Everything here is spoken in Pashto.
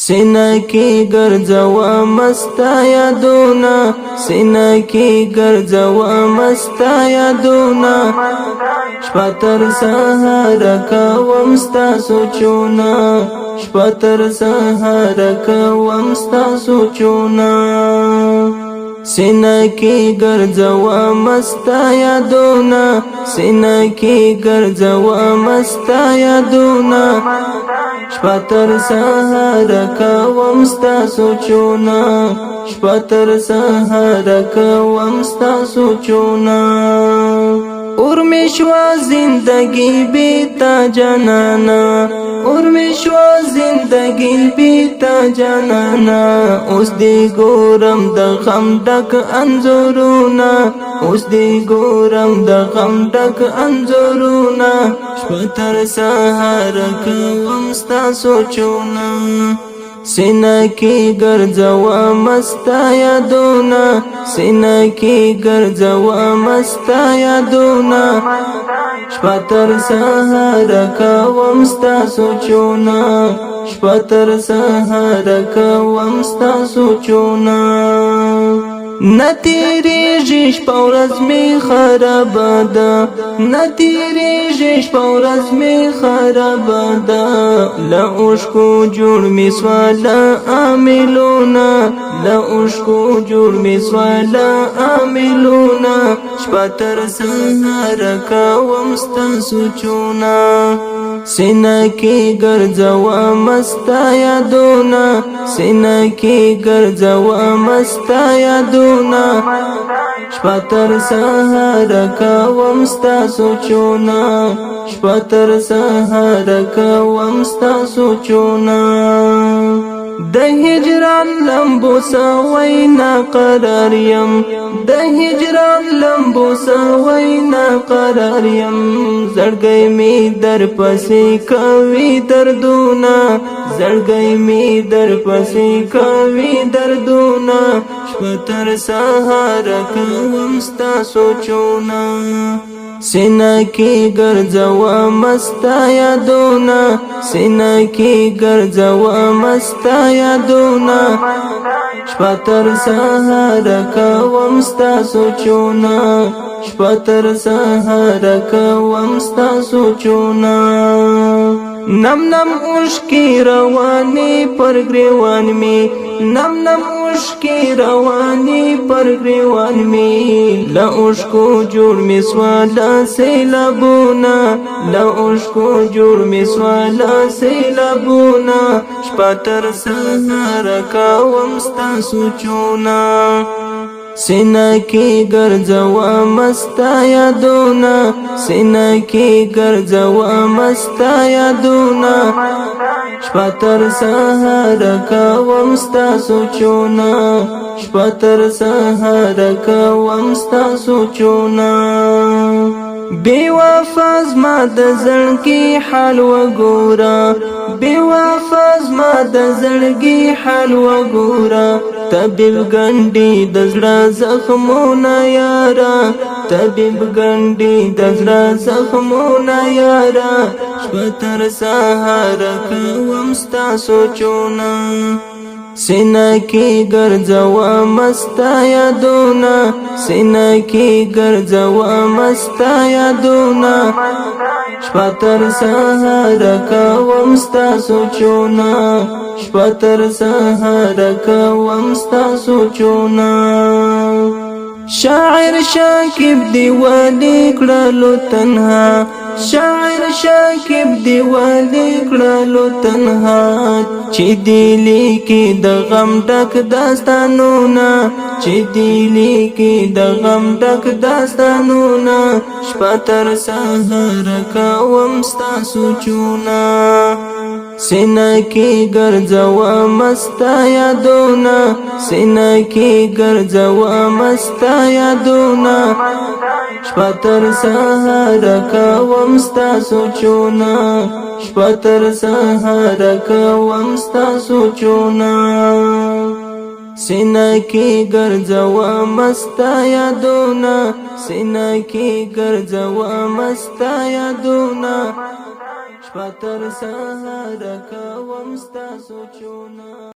سینه کې ګرځوا مستا یادونه سینه کې ګرځوا مستا یادونه شپه تر سهار کوم ستا سوچونه شپه تر سهار کوم ستا سوچونه سینه کې ګرځوا مستا یادونه سینه کې ګرځوا مستا یادونه شپه تر سهار کوم ستا سوچونه شپه تر سهار کوم ستا سوچونه اور میں شوا زندگی بیتا جانانا اور میں شوا زندگی بیتا جانانا اوس دی ګورم د غم ډک انځورونه اوس دی ګورم د غم ډک انځورونه شپه تر سهار کوم ستا سوچونه سینه کې ګرځوا مستا یادونه سینه کې ګرځوا مستا یادونه شپه تر سهار کوم ستا سوچونه شپه تر سهار کوم ستا سوچونه نتیریږي شپه ورځ می خرابه ده نتیریږي شپه ورځ می خرابه ده له اوښکو جوړ می سواله عاملونه له اوښکو جوړ می سواله عاملونه شپه تر سهار کوم ستا سوچونه سینه کې ګرځوا مستا یادونه سینه کې ګرځوا مستا یادونه شپه تر سهار کوم ستا سوچونه شپه تر سهار کوم ستا سوچونه د هجران لمبو سوینا قرار یم د هجران لمبو سوینا قرار یم زړګی می در پسې کوي دردونه زړګی می در پسې کوي دردونه شپه تر سهار کوم ستا سوچونه سینه کې ګرځوا مستا یادونه سینه کې ګرځوا مستا یادونه شپه تر سهار کوم ستا سوچونه شپه تر سهار کوم ستا سوچونه نم نم اوښکې روانې پر ګریوان می نم نم اوښکې روانې پر ګریوان می له اوښکو جوړ می سواله سیلابونه له اوښکو جوړ می سواله سیلابونه شپه تر سهار کوم ستا سوچونه سینه کې ګرځوا مستا یادونه سینه کې ګرځوا مستا یادونه شپه تر سهار کوم ستا سوچونه شپه تر سهار کوم ستا سوچونه بے وفا زما د زړګي حال وګوره بے وفا زما د زړګي حال وګوره طبيب ګنډي د زړه زخمونه یارا طبيب ګنډي د زړه زخمونه یارا شپه تر سهار کوم ستا سوچونه سینه کې ګرځوا مستا یادونه سینه کې ګرځوا مستا یادونه شپه تر سهار کوم ستا سوچونه شپه تر سهار کوم ستا سوچونه شاعر شاکب دی ولی کړلو تنها شاعر شاکب دی ولی کړلو تنها چې دی لیکي د غم ډک داستانونه چې دی لیکي د غم ډک داستانونه شپه تر سهار کوم ستا سوچونه سینه کې ګرځوا مستا یادونه سینه کې ګرځوا مستا یادونه شپه تر سهار کوم ستا سوچونه شپه تر سهار کوم ستا سوچونه سینه کې ګرځوا مستا یادونه سینه کې ګرځوا مستا یادونه شپه تر سهار کوم ستا سوچونه